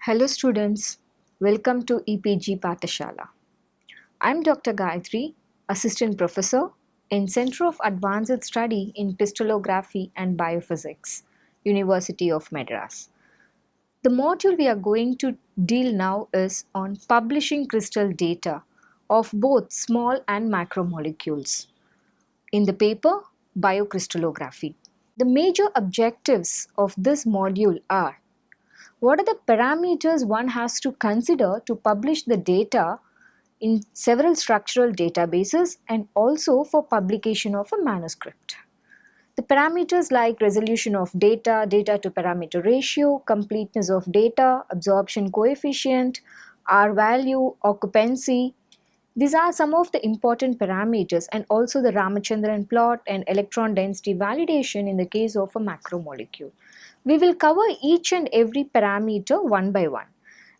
Hello students, welcome to EPG Pathashala. I am Dr. Gayatri, Assistant Professor in Center of Advanced Study in Crystallography and Biophysics, University of Madras. The module we are going to deal now is on publishing crystal data of both small and macromolecules in the paper Biocrystallography. The major objectives of this module are: what are the parameters one has to consider to publish the data in several structural databases and also for publication of a manuscript? The parameters like resolution of data, data to parameter ratio, completeness of data, absorption coefficient, R value, occupancy. These are some of the important parameters, and also the Ramachandran plot and electron density validation in the case of a macromolecule. We will cover each and every parameter one by one.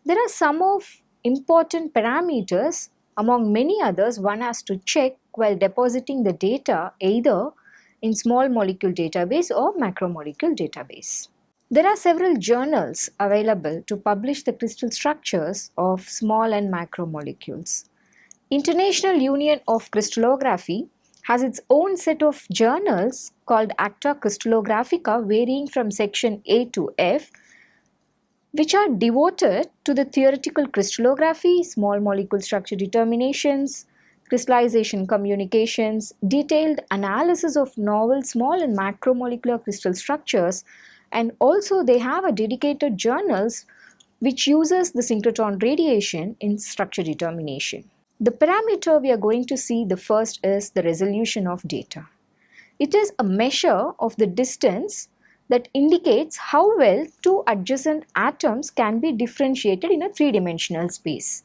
There are some of important parameters among many others one has to check while depositing the data either in small molecule database or macromolecule database. There are several journals available to publish the crystal structures of small and macromolecules. International Union of Crystallography has its own set of journals called Acta Crystallographica, varying from section A to F, which are devoted to the theoretical crystallography, small molecule structure determinations, crystallization communications, detailed analysis of novel small and macromolecular crystal structures, and also they have a dedicated journals which uses the synchrotron radiation in structure determination. The parameter we are going to see the first is the resolution of data. It is a measure of the distance that indicates how well two adjacent atoms can be differentiated in a three-dimensional space.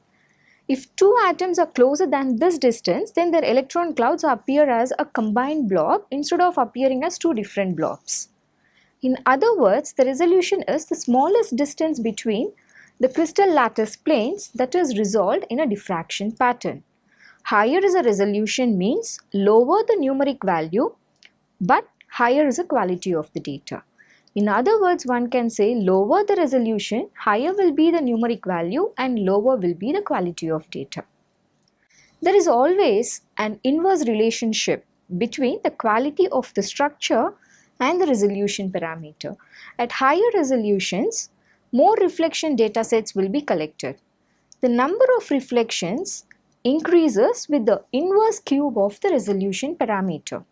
If two atoms are closer than this distance, then their electron clouds appear as a combined blob instead of appearing as two different blobs. In other words, the resolution is the smallest distance between the crystal lattice planes that is resolved in a diffraction pattern. Higher is a resolution means lower the numeric value, but higher is the quality of the data. In other words, one can say lower the resolution, higher will be the numeric value and lower will be the quality of data. There is always an inverse relationship between the quality of the structure and the resolution parameter. At higher resolutions, more reflection data sets will be collected. The number of reflections increases with the inverse cube of the resolution parameter.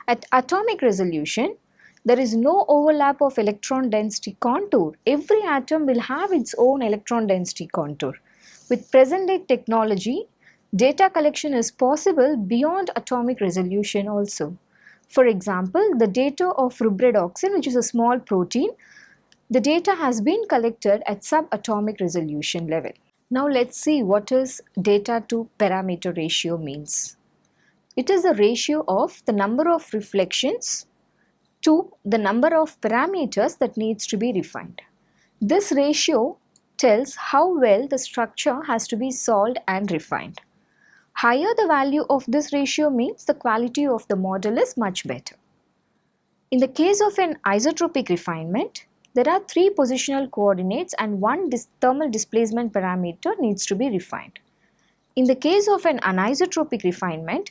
At atomic resolution, there is no overlap of electron density contour. Every atom will have its own electron density contour. With present-day technology, data collection is possible beyond atomic resolution also. For example, the data of rubredoxin, which is a small protein, the data has been collected at subatomic resolution level. Now let's see what is data to parameter ratio means. It is the ratio of the number of reflections to the number of parameters that needs to be refined. This ratio tells how well the structure has to be solved and refined. Higher the value of this ratio means the quality of the model is much better. In the case of an isotropic refinement, there are three positional coordinates and one thermal displacement parameter needs to be refined. In the case of an anisotropic refinement,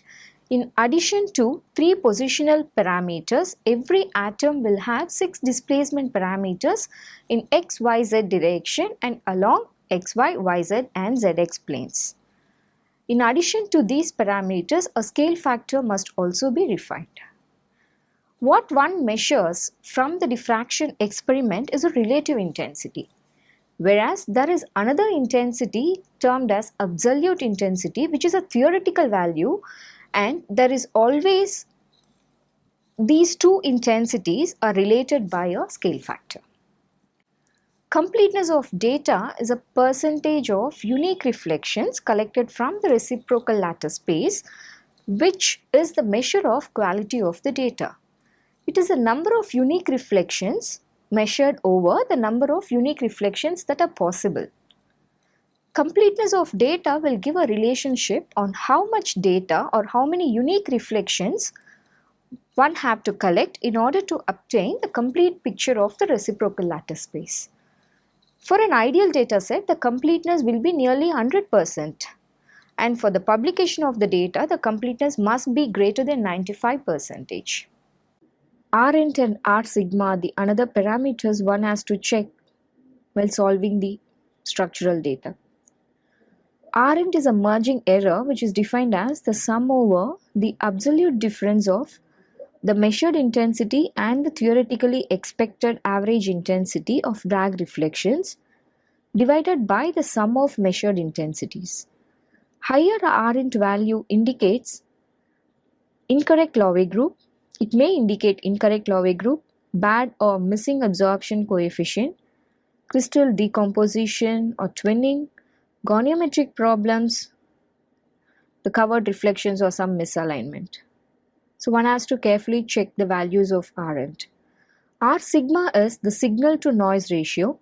in addition to three positional parameters, every atom will have 6 displacement parameters in x, y, z direction and along x, y, y, z and zx planes. In addition to these parameters, a scale factor must also be refined. What one measures from the diffraction experiment is a relative intensity, whereas there is another intensity termed as absolute intensity, which is a theoretical value, and there is always these two intensities are related by a scale factor. Completeness of data is a percentage of unique reflections collected from the reciprocal lattice space, which is the measure of quality of the data. It is the number of unique reflections measured over the number of unique reflections that are possible. Completeness of data will give a relationship on how much data or how many unique reflections one have to collect in order to obtain the complete picture of the reciprocal lattice space. For an ideal data set, the completeness will be nearly 100%. And for the publication of the data, the completeness must be greater than 95%. Rint and R sigma are the another parameters one has to check while solving the structural data. Rint is a merging error which is defined as the sum over the absolute difference of the measured intensity and the theoretically expected average intensity of Bragg reflections divided by the sum of measured intensities. Higher Rint value indicates incorrect Laue group. It may indicate incorrect Laue group, bad or missing absorption coefficient, crystal decomposition or twinning, goniometric problems, the covered reflections or some misalignment. So one has to carefully check the values of Rint. R sigma is the signal to noise ratio.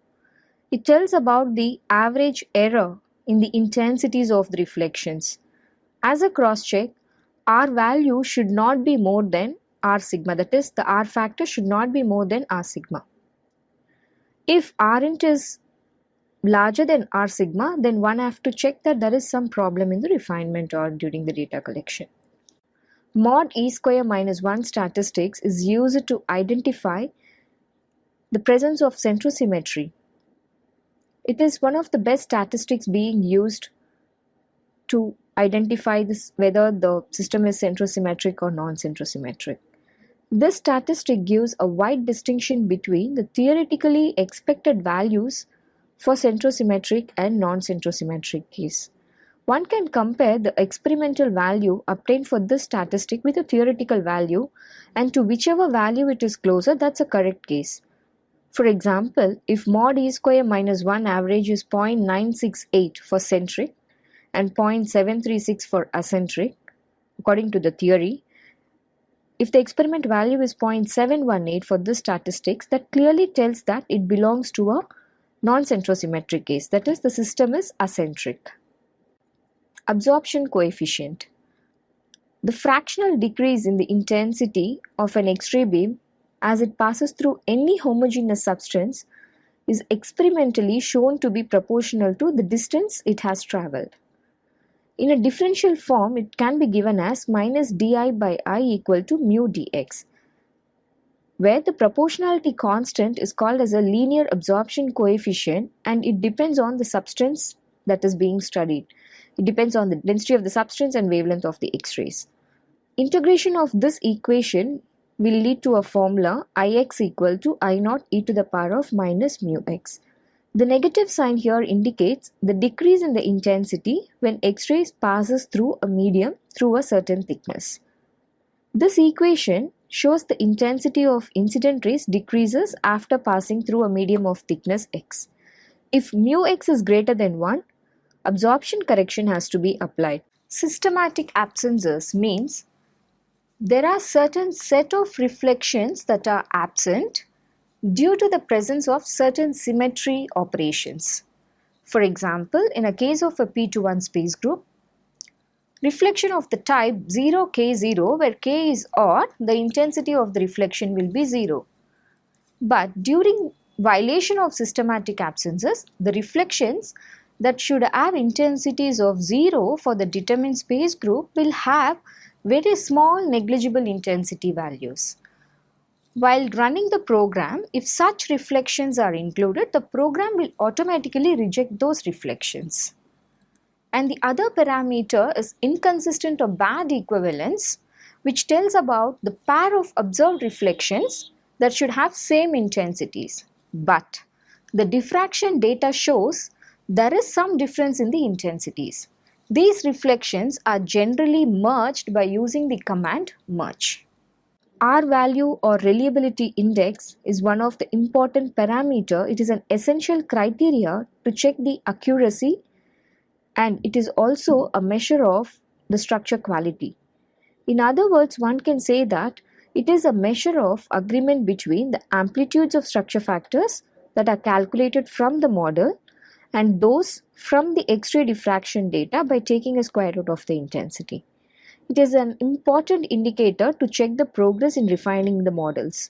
It tells about the average error in the intensities of the reflections. As a cross check, R value should not be more than R sigma, that is, the R factor should not be more than R sigma. If Rint is larger than R sigma, then one have to check that there is some problem in the refinement or during the data collection. Mod E square minus 1 statistics is used to identify the presence of centrosymmetry. It is one of the best statistics being used to identify this, whether the system is centrosymmetric or non-centrosymmetric. This statistic gives a wide distinction between the theoretically expected values for centrosymmetric and non-centrosymmetric case. One can compare the experimental value obtained for this statistic with a theoretical value, and to whichever value it is closer, that's a correct case. For example, if mod E square minus 1 average is 0.968 for centric and 0.736 for acentric, according to the theory, if the experiment value is 0.718 for this statistics, that clearly tells that it belongs to a non-centrosymmetric case, that is, the system is acentric. Absorption coefficient. The fractional decrease in the intensity of an X-ray beam as it passes through any homogeneous substance is experimentally shown to be proportional to the distance it has traveled. In a differential form, it can be given as minus di by I equal to mu dx, where the proportionality constant is called as a linear absorption coefficient, and it depends on the substance that is being studied. It depends on the density of the substance and wavelength of the X-rays. Integration of this equation will lead to a formula Ix equal to I naught e to the power of minus mu x. The negative sign here indicates the decrease in the intensity when X-rays passes through a medium through a certain thickness. This equation shows the intensity of incident rays decreases after passing through a medium of thickness x. If mu x is greater than 1, absorption correction has to be applied. Systematic absences means there are certain set of reflections that are absent due to the presence of certain symmetry operations. For example, in a case of a p2-1 space group, reflection of the type 0k0 where k is odd, the intensity of the reflection will be 0. But during violation of systematic absences, the reflections that should have intensities of 0 for the determined space group will have very small negligible intensity values. While running the program, if such reflections are included, the program will automatically reject those reflections. And the other parameter is inconsistent or bad equivalence, which tells about the pair of observed reflections that should have same intensities. But the diffraction data shows there is some difference in the intensities. These reflections are generally merged by using the command merge. R value or reliability index is one of the important parameter. It is an essential criteria to check the accuracy, and it is also a measure of the structure quality. In other words, one can say that it is a measure of agreement between the amplitudes of structure factors that are calculated from the model and those from the X-ray diffraction data by taking a square root of the intensity. It is an important indicator to check the progress in refining the models.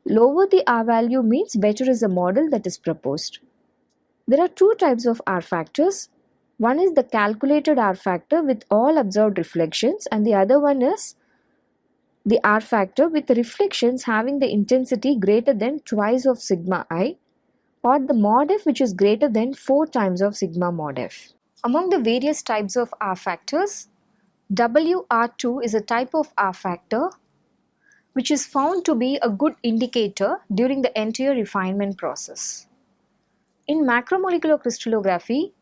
Lower the R value means better is the model that is proposed. There are two types of R factors. One is the calculated R factor with all observed reflections, and the other one is the R factor with reflections having the intensity greater than twice of sigma I, or the mod f which is greater than 4 times of sigma mod f. Among the various types of R factors, WR2 is a type of R factor which is found to be a good indicator during the entire refinement process. In macromolecular crystallography,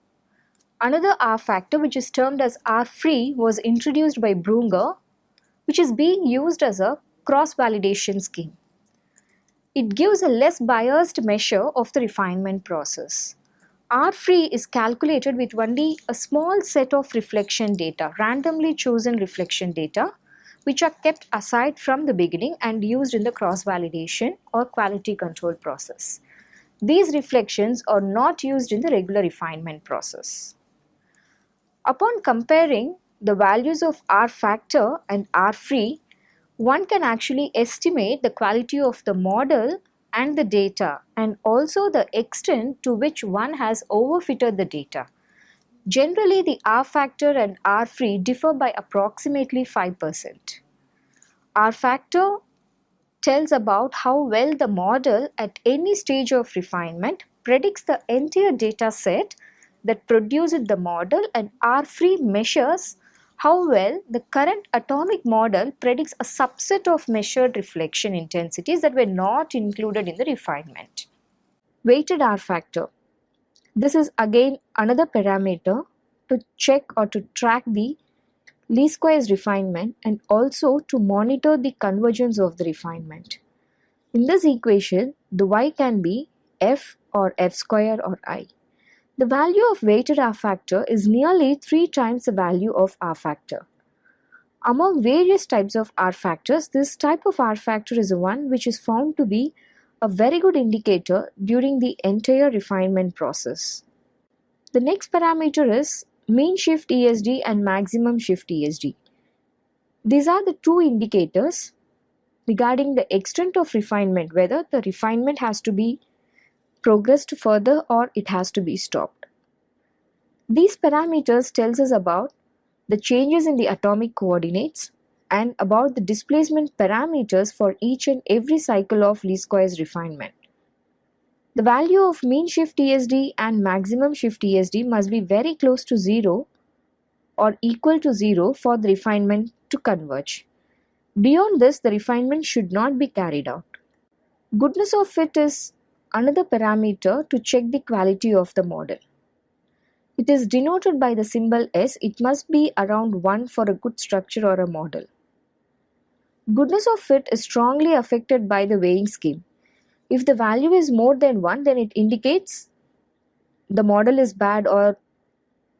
another R factor which is termed as R free was introduced by Brünger, which is being used as a cross-validation scheme. It gives a less biased measure of the refinement process. R free is calculated with only a small set of reflection data, randomly chosen reflection data, which are kept aside from the beginning and used in the cross-validation or quality control process. These reflections are not used in the regular refinement process. Upon comparing the values of R factor and R free, one can actually estimate the quality of the model and the data, and also the extent to which one has overfitted the data. Generally, the R factor and R free differ by approximately 5%. R factor tells about how well the model at any stage of refinement predicts the entire data set that produced the model, and R free measures how well the current atomic model predicts a subset of measured reflection intensities that were not included in the refinement. Weighted R factor. This is again another parameter to check or to track the least squares refinement and also to monitor the convergence of the refinement. In this equation, the y can be f or f square or I. The value of weighted R factor is nearly 3 times the value of R factor. Among various types of R factors, this type of R factor is the one which is found to be a very good indicator during the entire refinement process. The next parameter is mean shift ESD and maximum shift ESD. These are the two indicators regarding the extent of refinement, whether the refinement has to be progressed further or it has to be stopped. These parameters tells us about the changes in the atomic coordinates and about the displacement parameters for each and every cycle of least squares refinement. The value of mean shift ESD and maximum shift ESD must be very close to 0 or equal to 0 for the refinement to converge. Beyond this, the refinement should not be carried out. Goodness of fit is another parameter to check the quality of the model. It is denoted by the symbol S. It must be around 1 for a good structure or a model. Goodness of fit is strongly affected by the weighing scheme. If the value is more than 1, then it indicates the model is bad or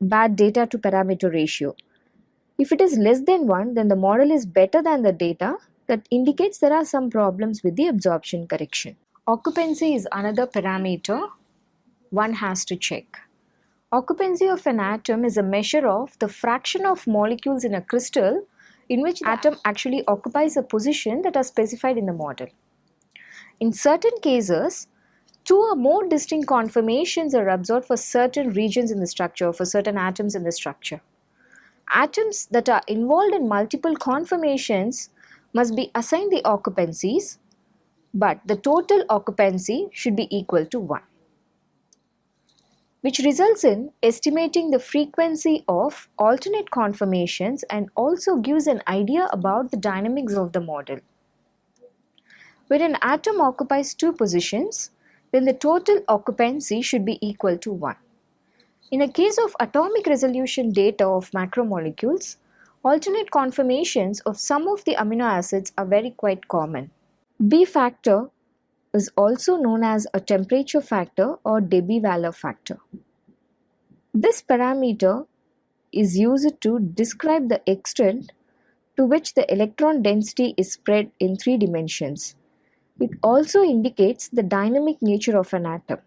bad data to parameter ratio. If it is less than 1, then the model is better than the data. That indicates there are some problems with the absorption correction. Occupancy is another parameter one has to check. Occupancy of an atom is a measure of the fraction of molecules in a crystal in which the atom actually occupies a position that are specified in the model. In certain cases, 2 or more distinct conformations are observed for certain regions in the structure, for certain atoms in the structure. Atoms that are involved in multiple conformations must be assigned the occupancies, but the total occupancy should be equal to 1, which results in estimating the frequency of alternate conformations and also gives an idea about the dynamics of the model. When an atom occupies 2 positions, then the total occupancy should be equal to 1. In a case of atomic resolution data of macromolecules, alternate conformations of some of the amino acids are very quite common. B factor is also known as a temperature factor or Debye-Waller factor. This parameter is used to describe the extent to which the electron density is spread in 3 dimensions. It also indicates the dynamic nature of an atom.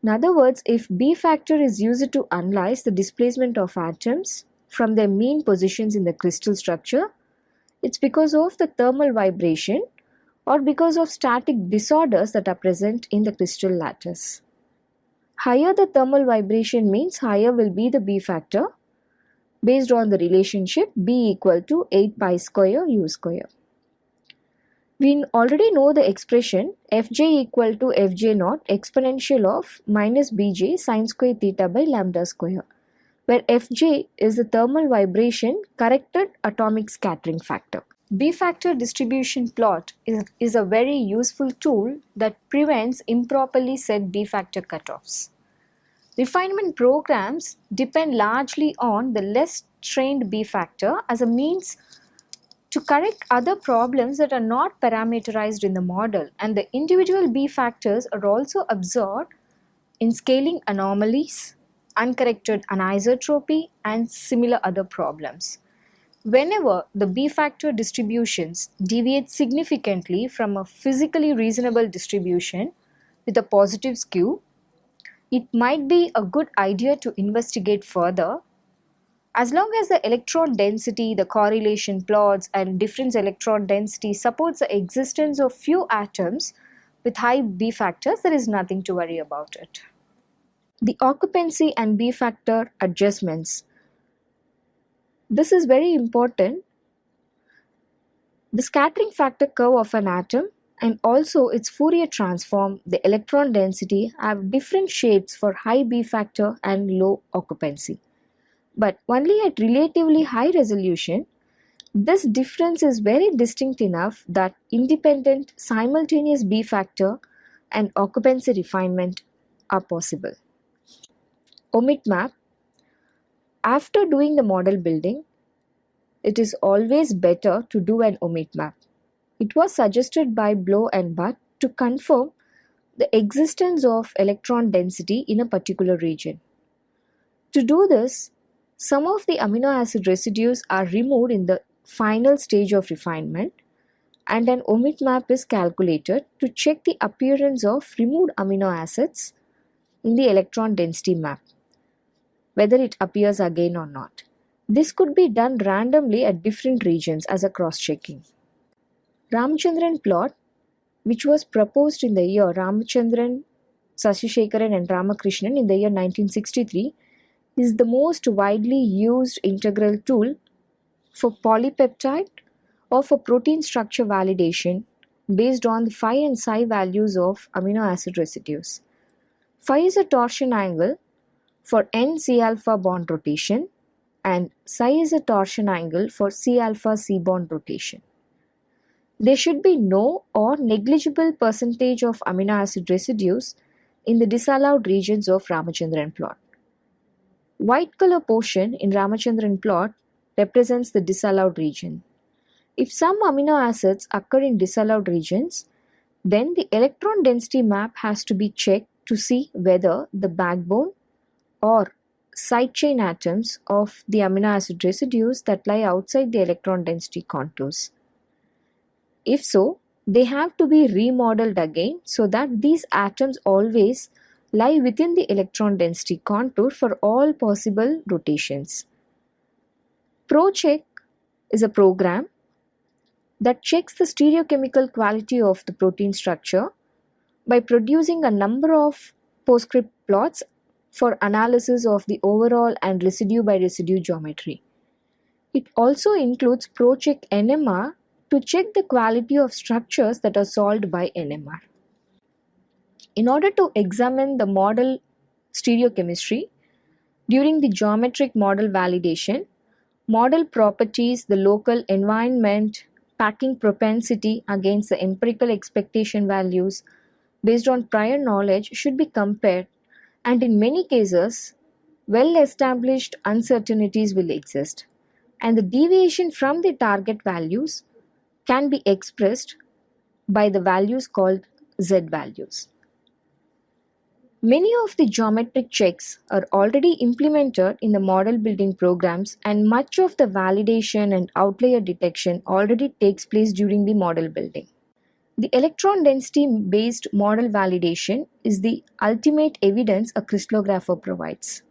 In other words, if B factor is used to analyze the displacement of atoms from their mean positions in the crystal structure, it's because of the thermal vibration or because of static disorders that are present in the crystal lattice. Higher the thermal vibration means higher will be the B factor based on the relationship B equal to 8 pi square U square. We already know the expression Fj equal to Fj naught exponential of minus Bj sine square theta by lambda square, where Fj is the thermal vibration corrected atomic scattering factor. B factor distribution plot is a very useful tool that prevents improperly set B factor cutoffs. Refinement programs depend largely on the less trained B factor as a means to correct other problems that are not parameterized in the model, and the individual B factors are also absorbed in scaling anomalies, uncorrected anisotropy, and similar other problems. Whenever the B factor distributions deviate significantly from a physically reasonable distribution with a positive skew, it might be a good idea to investigate further. As long as the electron density, the correlation plots, and difference electron density supports the existence of few atoms with high B factors, there is nothing to worry about it. The occupancy and B factor adjustments. This is very important. The scattering factor curve of an atom and also its Fourier transform, the electron density, have different shapes for high B factor and low occupancy. But only at relatively high resolution, this difference is very distinct enough that independent simultaneous B factor and occupancy refinement are possible. Omit map. After doing the model building, it is always better to do an omit map. It was suggested by Blow and Butt to confirm the existence of electron density in a particular region. To do this, some of the amino acid residues are removed in the final stage of refinement, and an omit map is calculated to check the appearance of removed amino acids in the electron density map, whether it appears again or not. This could be done randomly at different regions as a cross-checking. Ramachandran plot, which was proposed in the year Ramachandran, Sasishekaran and Ramakrishnan in the year 1963, is the most widely used integral tool for polypeptide or for protein structure validation based on the phi and psi values of amino acid residues. Phi is a torsion angle for N-C alpha bond rotation and psi is a torsion angle for C alpha C bond rotation. There should be no or negligible percentage of amino acid residues in the disallowed regions of Ramachandran plot. White color portion in Ramachandran plot represents the disallowed region. If some amino acids occur in disallowed regions, then the electron density map has to be checked to see whether the backbone or side chain atoms of the amino acid residues that lie outside the electron density contours. If so, they have to be remodeled again so that these atoms always lie within the electron density contour for all possible rotations. ProCheck is a program that checks the stereochemical quality of the protein structure by producing a number of postscript plots for analysis of the overall and residue by residue geometry. It also includes ProCheck NMR to check the quality of structures that are solved by NMR. In order to examine the model stereochemistry, during the geometric model validation, model properties, the local environment, packing propensity against the empirical expectation values based on prior knowledge should be compared, and in many cases, well-established uncertainties will exist, and the deviation from the target values can be expressed by the values called Z values. Many of the geometric checks are already implemented in the model building programs, and much of the validation and outlier detection already takes place during the model building. The electron density based model validation is the ultimate evidence a crystallographer provides.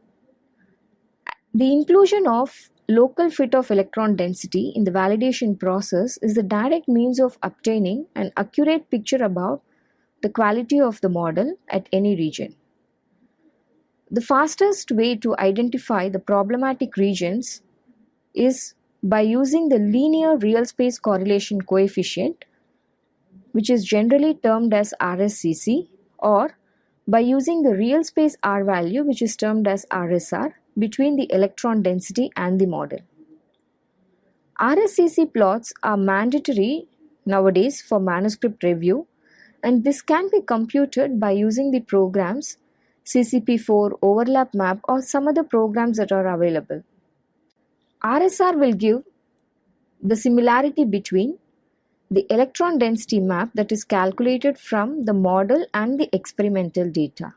The inclusion of local fit of electron density in the validation process is the direct means of obtaining an accurate picture about the quality of the model at any region. The fastest way to identify the problematic regions is by using the linear real space correlation coefficient, which is generally termed as RSCC, or by using the real space R value, which is termed as RSR, between the electron density and the model. RSCC plots are mandatory nowadays for manuscript review, and this can be computed by using the programs CCP4, Overlap Map, or some other programs that are available. RSR will give the similarity between the electron density map that is calculated from the model and the experimental data.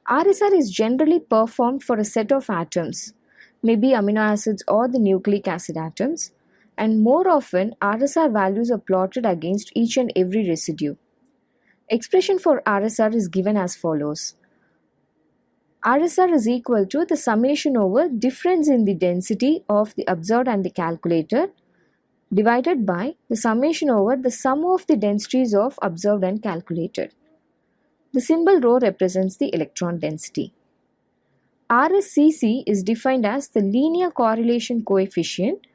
RSR is generally performed for a set of atoms, maybe amino acids or the nucleic acid atoms, and more often RSR values are plotted against each and every residue. Expression for RSR is given as follows. RSR is equal to the summation over difference in the density of the observed and the calculated divided by the summation over the sum of the densities of observed and calculated. The symbol rho represents the electron density. RSCC is defined as the linear correlation coefficient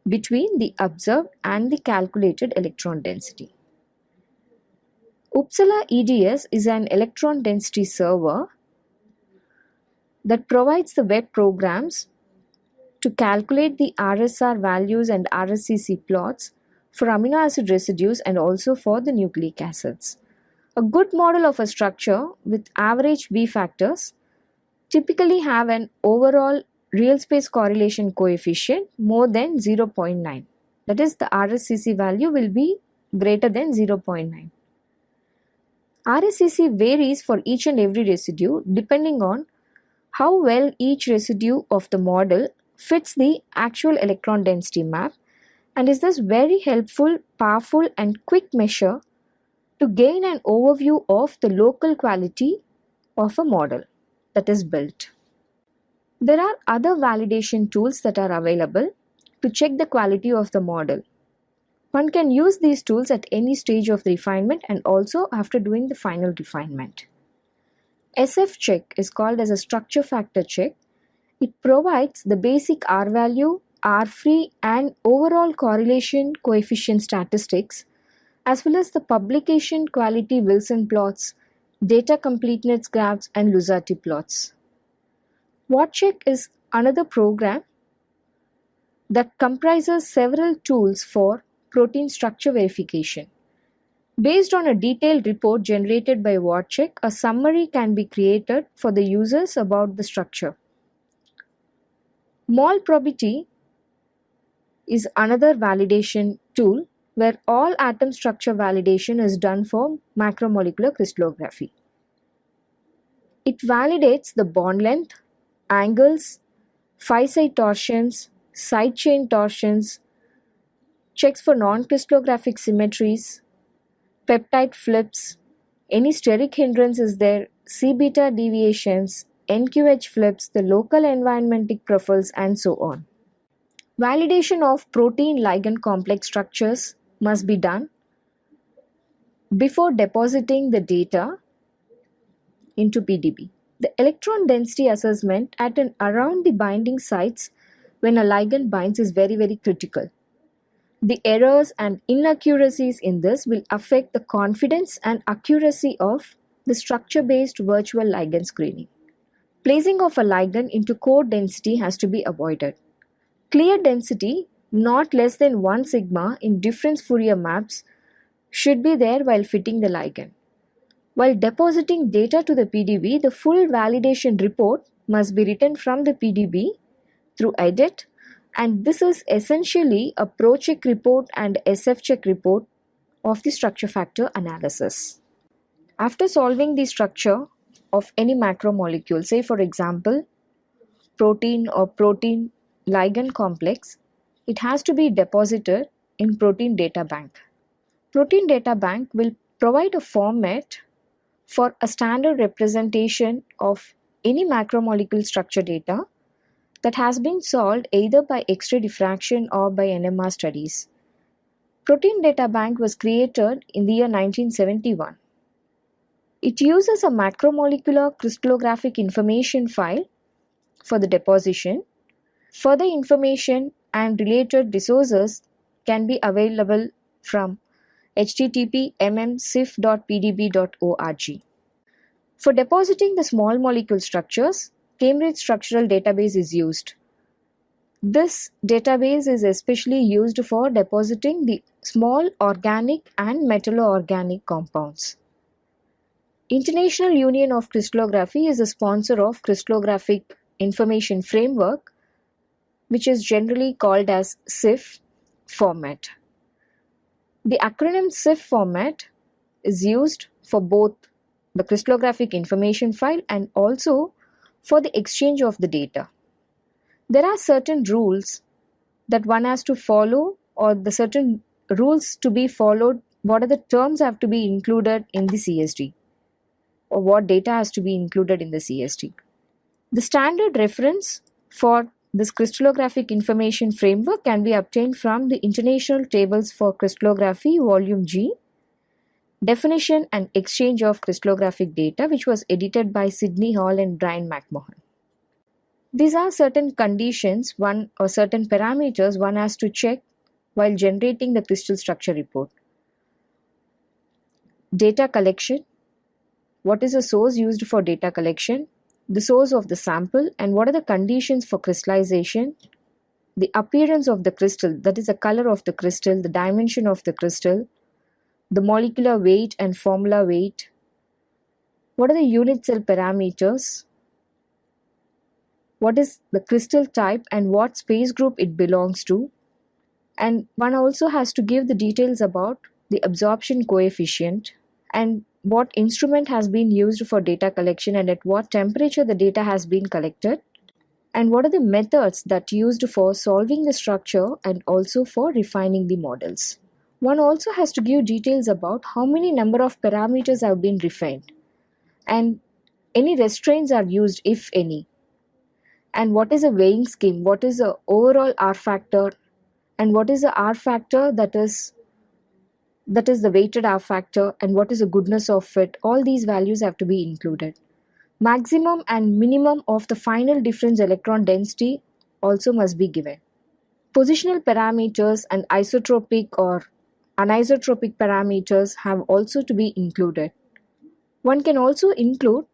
between the observed and the calculated electron density. Uppsala EDS is an electron density server that provides the web programs to calculate the RSR values and RSCC plots for amino acid residues and also for the nucleic acids. A good model of a structure with average B factors typically have an overall real space correlation coefficient more than 0.9. That is, the RSCC value will be greater than 0.9. RSCC varies for each and every residue depending on how well each residue of the model fits the actual electron density map, and is thus very helpful, powerful and quick measure to gain an overview of the local quality of a model that is built. There are other validation tools that are available to check the quality of the model. One can use these tools at any stage of the refinement and also after doing the final refinement. SF check is called as a structure factor check. It provides the basic R value, R free and overall correlation coefficient statistics, as well as the publication quality Wilson plots, data completeness graphs and Luzati plots. WATCHECK is another program that comprises several tools for protein structure verification. Based on a detailed report generated by WATCHECK, a summary can be created for the users about the structure. Mol probity is another validation tool where all atom structure validation is done for macromolecular crystallography. It validates the bond length, angles, 5-side torsions, side chain torsions, checks for non-crystallographic symmetries, peptide flips, any steric hindrance is there, C-beta deviations, NQH flips, the local environmentic profiles and so on. Validation of protein ligand complex structures must be done before depositing the data into PDB. The electron density assessment at and around the binding sites when a ligand binds is very critical. The errors and inaccuracies in this will affect the confidence and accuracy of the structure-based virtual ligand screening. Placing of a ligand into core density has to be avoided. Clear density not less than 1 sigma in difference Fourier maps should be there while fitting the ligand. While depositing data to the PDB, the full validation report must be written from the PDB through edit, and this is essentially a ProCheck report and SF check report of the structure factor analysis. After solving the structure of any macromolecule, say for example protein or protein ligand complex, it has to be deposited in Protein Data Bank. Protein Data Bank will provide a format for a standard representation of any macromolecule structure data that has been solved either by X-ray diffraction or by NMR studies. Protein Data Bank was created in the year 1971. It uses a macromolecular crystallographic information file for the deposition. Further information and related resources can be available from http://mmsif.pdb.org. For depositing the small molecule structures, Cambridge Structural Database is used. This database is especially used for depositing the small organic and metallo-organic compounds. International Union of Crystallography is a sponsor of Crystallographic Information Framework, which is generally called as CIF format. The acronym CIF format is used for both the crystallographic information file and also for the exchange of the data. There are certain rules that one has to follow, or the certain rules to be followed. What are the terms have to be included in the CSD, or what data has to be included in the CSD. The standard reference for this crystallographic information framework can be obtained from the International Tables for Crystallography, Volume G, Definition and Exchange of Crystallographic Data, which was edited by Sidney Hall and Brian McMahon. These are certain conditions, or certain parameters one has to check while generating the crystal structure report. Data collection. What is the source used for data collection? The source of the sample, and what are the conditions for crystallization? The appearance of the crystal, that is the color of the crystal, the dimension of the crystal, the molecular weight and formula weight. What are the unit cell parameters? What is the crystal type and what space group it belongs to? And one also has to give the details about the absorption coefficient and what instrument has been used for data collection and at what temperature the data has been collected, and what are the methods that used for solving the structure and also for refining the models. One also has to give details about how many number of parameters have been refined and any restraints are used, if any, and what is a weighing scheme, what is the overall R factor, and what is the R factor that is the weighted R factor, and what is the goodness of fit. All these values have to be included. Maximum and minimum of the final difference electron density also must be given. Positional parameters and isotropic or anisotropic parameters have also to be included. One can also include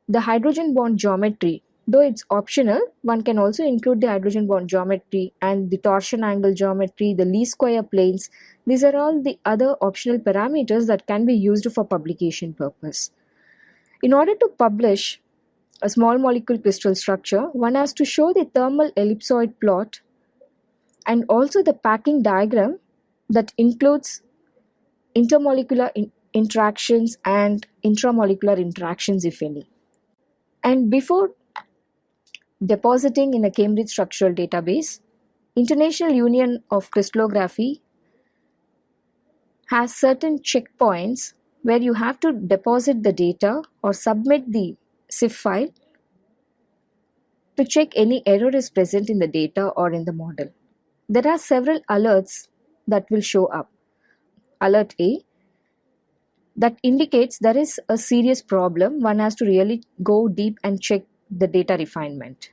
the hydrogen bond geometry. Though it's optional, one can also include the hydrogen bond geometry and the torsion angle geometry, the least square planes. These are all the other optional parameters that can be used for publication purpose. In order to publish a small molecule crystal structure, one has to show the thermal ellipsoid plot and also the packing diagram that includes intermolecular interactions and intramolecular interactions, if any. And before depositing in a Cambridge Structural Database, International Union of Crystallography has certain checkpoints where you have to deposit the data or submit the CIF file to check any error is present in the data or in the model. There are several alerts that will show up. Alert A, that indicates there is a serious problem. One has to really go deep and check the data refinement.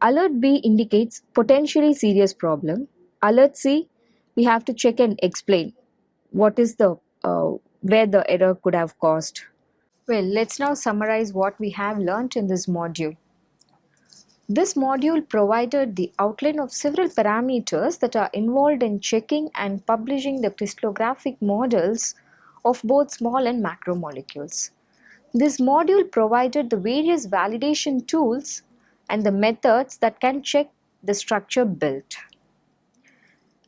Alert B indicates potentially serious problem. Alert C, we have to check and explain what is the where the error could have caused. Well, let's now summarize what we have learnt in this module. This module provided the outline of several parameters that are involved in checking and publishing the crystallographic models of both small and macromolecules. This module provided the various validation tools and the methods that can check the structure built,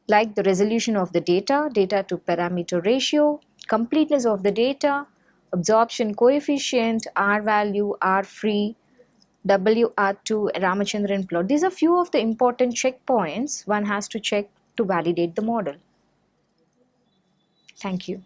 like the resolution of the data, data to parameter ratio, completeness of the data, absorption coefficient, R value, R free, WR2, Ramachandran plot. These are few of the important checkpoints one has to check to validate the model. Thank you.